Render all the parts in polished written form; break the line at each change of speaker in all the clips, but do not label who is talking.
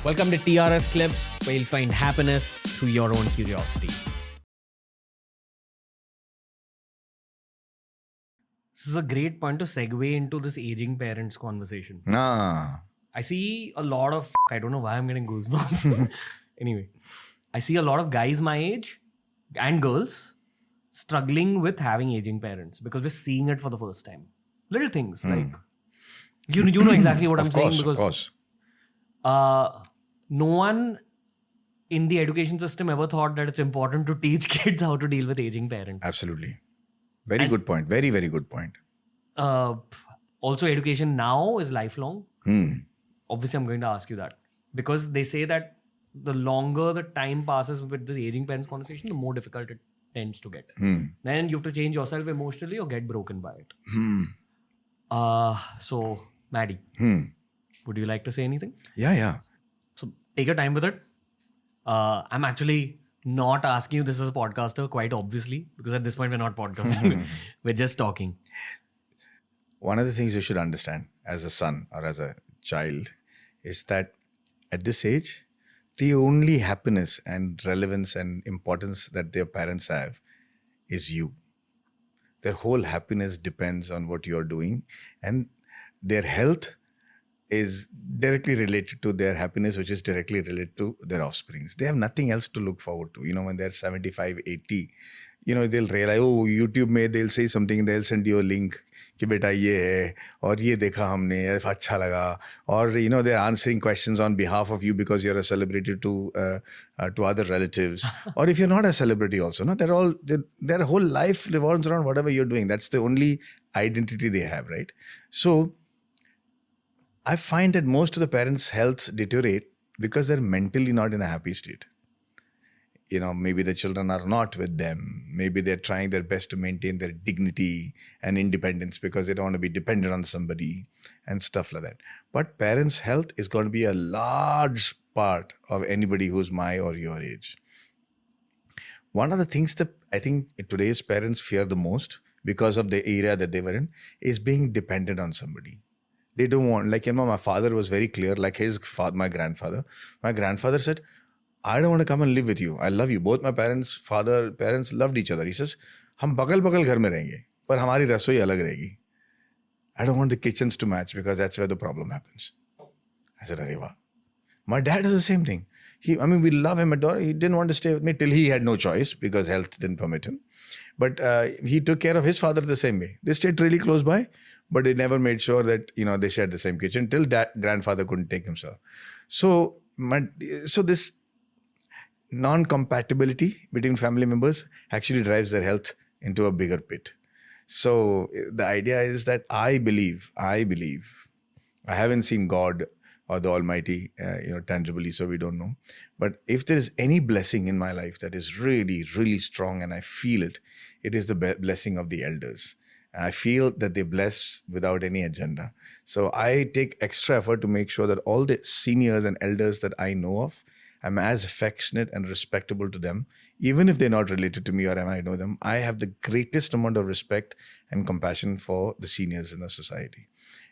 Welcome to TRS Clips, where you'll find happiness through your own curiosity. This is a great point to segue into this aging parents conversation. I see a lot of... I don't know why I'm getting goosebumps. Anyway, I see a lot of guys my age and girls struggling with having aging parents because we're seeing it for the first time. Little things like... You know exactly what I'm saying because...
Of course.
No one in the education system ever thought that it's important to teach kids how to deal with aging parents.
Absolutely. Very good point. Very, very good point.
Also, education now is lifelong. Obviously, I'm going to ask you that. Because they say that the longer the time passes with this aging parents conversation, the more difficult it tends to get. Then you have to change yourself emotionally or get broken by it. So, Maddie, would you like to say anything?
Yeah.
So take your time with it. I'm actually not asking you this as a podcaster, quite obviously, because at this point we're not podcasting. We're just talking.
One of the things you should understand as a son or as a child is that at this age, the only happiness and relevance and importance that their parents have is you. Their whole happiness depends on what you're doing, and their health is directly related to their happiness, which is directly related to their offsprings. They have nothing else to look forward to. When they're 75, 80, they'll realize, YouTube mein they'll say something, they'll send you a link, ki beta ye hai, aur ye dekha humne, acha laga. Or, they're answering questions on behalf of you because you're a celebrity to other relatives. Or if you're not a celebrity also, no, their whole life revolves around whatever you're doing. That's the only identity they have, right? So, I find that most of the parents' health deteriorate because they're mentally not in a happy state. Maybe the children are not with them. Maybe they're trying their best to maintain their dignity and independence because they don't want to be dependent on somebody and stuff like that. But parents' health is going to be a large part of anybody who's my or your age. One of the things that I think today's parents fear the most because of the era that they were in is being dependent on somebody. They don't want, my father was very clear, my grandfather. My grandfather said, I don't want to come and live with you. I love you. Both my parents loved each other. He says, हम बगल घर में रहेंगे, पर हमारी रसोई अलग रहेगी. I don't want the kitchens to match because that's where the problem happens. I said, Arey wah. My dad is the same thing. We love him, adore him. He didn't want to stay with me till he had no choice because health didn't permit him. But he took care of his father the same way. They stayed really close by, but they never made sure that, they shared the same kitchen till grandfather couldn't take himself. So this non-compatibility between family members actually drives their health into a bigger pit. So the idea is that I believe, I haven't seen God or the Almighty, tangibly, so we don't know. But if there is any blessing in my life that is really, really strong and I feel it, it is the blessing of the elders. And I feel that they bless without any agenda. So I take extra effort to make sure that all the seniors and elders that I know of, I'm as affectionate and respectable to them, even if they're not related to me or I know them. I have the greatest amount of respect and compassion for the seniors in the society.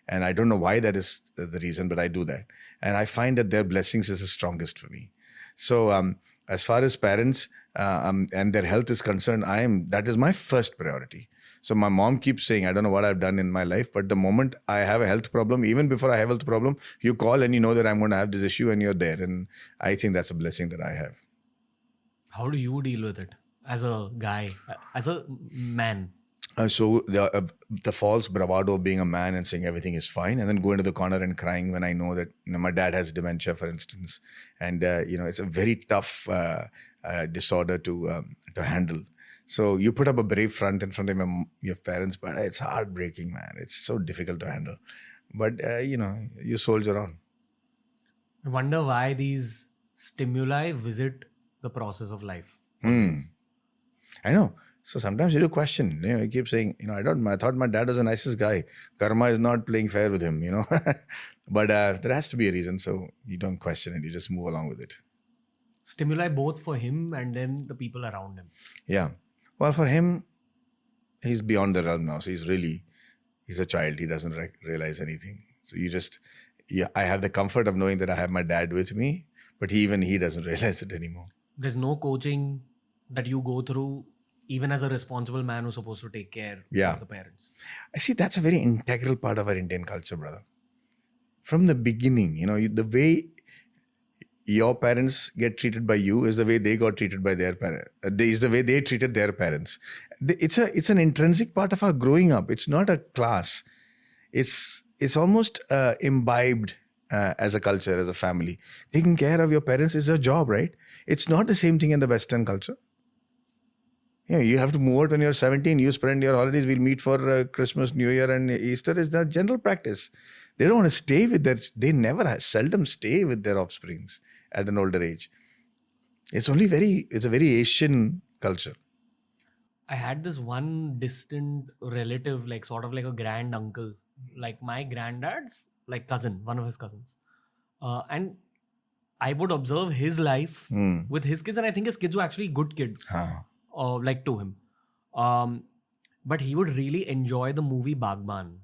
And I don't know why that is the reason, but I do that. And I find that their blessings is the strongest for me. So as far as parents and their health is concerned, that is my first priority. So my mom keeps saying, I don't know what I've done in my life, but the moment I have a health problem, even before I have a health problem, you call and you know that I'm going to have this issue and you're there. And I think that's a blessing that I have.
How do you deal with it as a guy, as a man?
So the false bravado of being a man and saying everything is fine and then go into the corner and crying when I know that my dad has dementia, for instance. And, it's a very tough disorder to handle. So you put up a brave front in front of your parents, but it's heartbreaking, man. It's so difficult to handle. But, you soldier on.
I wonder why these stimuli visit the process of life.
I know. So sometimes you do question, you keep saying, I thought my dad was the nicest guy. Karma is not playing fair with him, But there has to be a reason. So you don't question it. You just move along with it.
Stimuli both for him and then the people around him.
Yeah. Well, for him, he's beyond the realm now. So he's a child. He doesn't realize anything. So you just, I have the comfort of knowing that I have my dad with me, but even he doesn't realize it anymore.
There's no coaching that you go through, even as a responsible man who's supposed to take care of the parents.
I see that's a very integral part of our Indian culture, brother. From the beginning, the way your parents get treated by you is the way they got treated by their parents. Is the way they treated their parents. It's an intrinsic part of our growing up. It's not a class. It's almost imbibed as a culture, as a family. Taking care of your parents is a job, right? It's not the same thing in the Western culture. You have to move out when you're 17. You spend your holidays. We'll meet for Christmas, New Year, and Easter. Is the general practice. They don't want to stay with seldom stay with their offsprings at an older age. It's a very Asian culture.
I had this one distant relative, like sort of like a grand uncle, like my granddad's like cousin, one of his cousins. And I would observe his life with his kids, and I think his kids were actually good kids, like to him. But he would really enjoy the movie Bagban.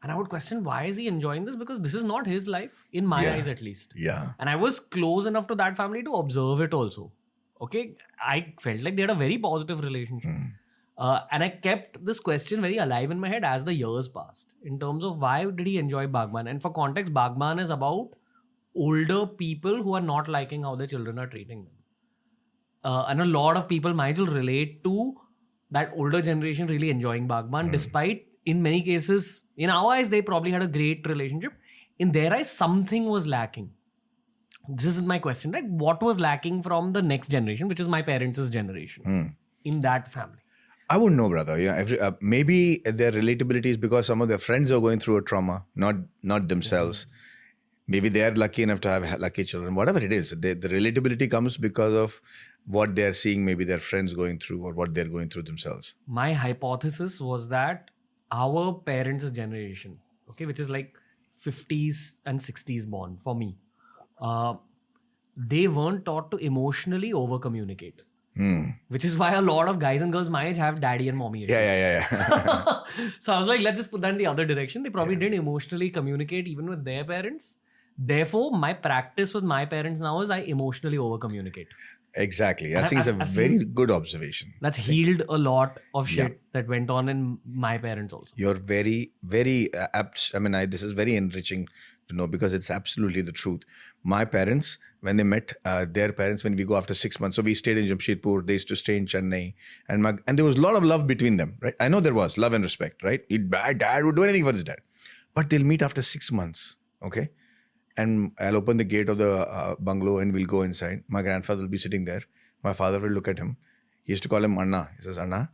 And I would question, why is he enjoying this? Because this is not his life, in my eyes at least.
Yeah.
And I was close enough to that family to observe it also. Okay, I felt like they had a very positive relationship. And I kept this question very alive in my head as the years passed, in terms of why did he enjoy Bagban? And for context, Bagban is about older people who are not liking how their children are treating them. And a lot of people might will relate to that older generation really enjoying Bagban, despite in many cases, in our eyes, they probably had a great relationship. In their eyes, something was lacking. This is my question, right? What was lacking from the next generation, which is my parents' generation, in that family?
I wouldn't know, brother. Maybe their relatability is because some of their friends are going through a trauma, not themselves. Maybe they're lucky enough to have lucky children. Whatever it is, the relatability comes because of what they're seeing maybe their friends going through or what they're going through themselves.
My hypothesis was that our parents' generation, okay, which is like 50s and 60s born for me, they weren't taught to emotionally over-communicate. Which is why a lot of guys and girls my age have daddy and mommy issues.
Yeah.
So I was like, let's just put that in the other direction. They probably didn't emotionally communicate even with their parents. Therefore, my practice with my parents now is I emotionally over-communicate.
Exactly. I think it's a very good observation.
That's healed a lot of shit that went on in my parents also.
You're very, very apt. I mean, this is very enriching to know because it's absolutely the truth. My parents, when they met their parents, when we go after 6 months, so we stayed in Jamshedpur, they used to stay in Chennai, and there was a lot of love between them, right? I know there was love and respect, right? My dad would do anything for his dad. But they'll meet after 6 months, okay? And I'll open the gate of the bungalow and we'll go inside. My grandfather will be sitting there. My father will look at him. He used to call him Anna. He says, Anna,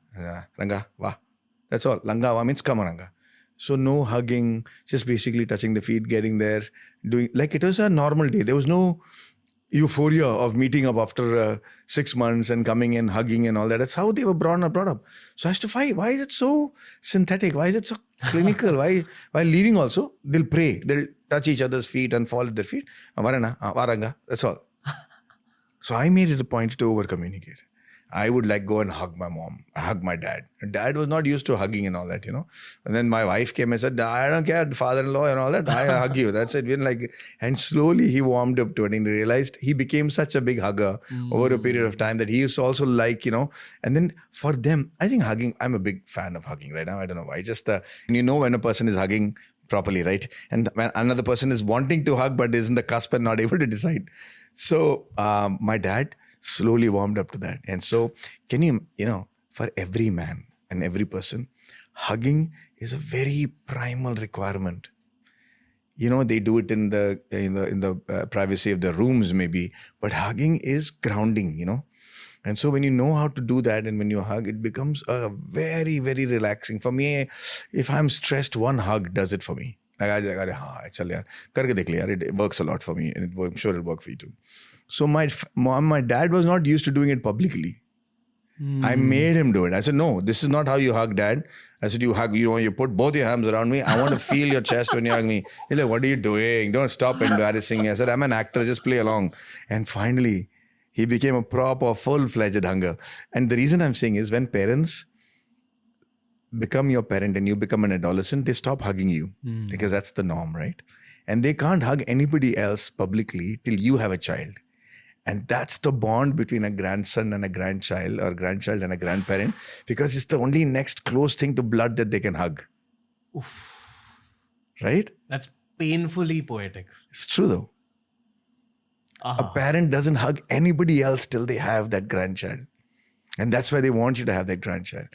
Ranga, va. That's all. Langa, va means come, Ranga. So no hugging, just basically touching the feet, getting there, doing like it was a normal day. There was no euphoria of meeting up after 6 months and coming in, hugging and all that. That's how they were brought up. So I used to fight. Why is it so synthetic? Why is it so clinical? Why while leaving also, they'll pray. They'll touch each other's feet and fall at their feet. Varana, varanga. That's all. So I made it a point to over-communicate. I would go and hug my mom, hug my dad. Dad was not used to hugging and all that, And then my wife came and said, I don't care, father-in-law and all that. I hug you. That's it. And slowly he warmed up to it and he realized he became such a big hugger over a period of time that he used to also and then for them, I think hugging, I'm a big fan of hugging right now. I don't know why. Just, when a person is hugging properly, right? And when another person is wanting to hug but is in the cusp and not able to decide. So my dad slowly warmed up to that. And so can you, for every man and every person, hugging is a very primal requirement. They do it in the privacy of their rooms maybe, but hugging is grounding, And so when you know how to do that and when you hug, it becomes a very, very relaxing. For me, if I'm stressed, one hug does it for me. It works a lot for me and I'm sure it'll work for you too. So my dad was not used to doing it publicly. I made him do it. I said, no, this is not how you hug, Dad. I said, you hug, you put both your arms around me. I want to feel your chest when you hug me. He's like, what are you doing? Don't stop embarrassing me. I said, I'm an actor, just play along. And finally, he became a proper, full-fledged hugger. And the reason I'm saying is when parents become your parent and you become an adolescent, they stop hugging you because that's the norm, right? and they can't hug anybody else publicly till you have a child. And that's the bond between a grandson and a grandchild, or grandchild and a grandparent, because it's the only next close thing to blood that they can hug.
Oof.
Right?
That's painfully poetic.
It's true though. A parent doesn't hug anybody else till they have that grandchild. And that's why they want you to have that grandchild.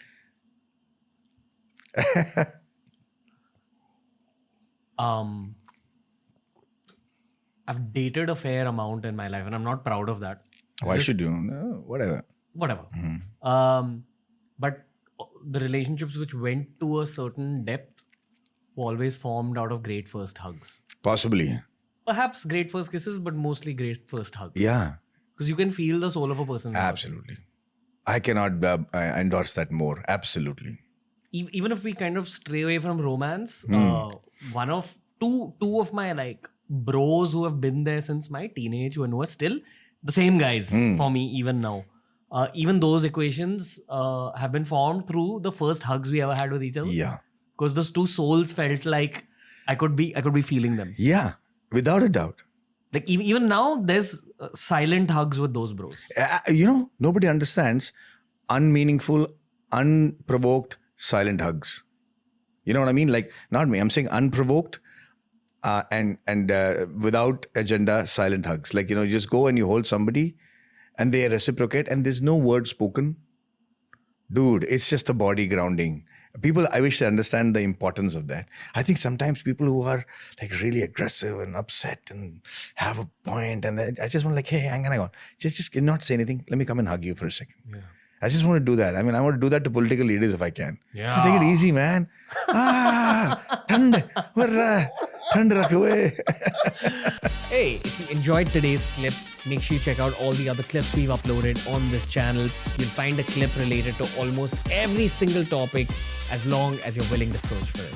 I've dated a fair amount in my life, and I'm not proud of that.
Why should you? No, whatever.
Whatever. But the relationships which went to a certain depth were always formed out of great first hugs.
Possibly.
Perhaps great first kisses, but mostly great first hugs.
Yeah.
Because you can feel the soul of a person.
Absolutely. I cannot endorse that more. Absolutely.
Even if we kind of stray away from romance, two of my like bros who have been there since my teenage, when were still the same guys for me even now. Even those equations have been formed through the first hugs we ever had with each other.
Yeah.
Because those two souls felt like I could be feeling them.
Yeah. Without a doubt.
Like even now, there's silent hugs with those bros.
Nobody understands unmeaningful, unprovoked, silent hugs. You know what I mean? Like, not me. I'm saying unprovoked and without agenda, silent hugs. Like, you just go and you hold somebody and they reciprocate and there's no word spoken. Dude, it's just a body grounding. People, I wish they understand the importance of that. I think sometimes people who are like really aggressive and upset and have a point, and I just want hey, hang on. Just not say anything. Let me come and hug you for a second. Yeah. I just want to do that. I mean, I want to do that to political leaders if I can.
Yeah.
Just take it easy, man. Thand rakh away.
Hey, if you enjoyed today's clip, make sure you check out all the other clips we've uploaded on this channel. You'll find a clip related to almost every single topic as long as you're willing to search for it.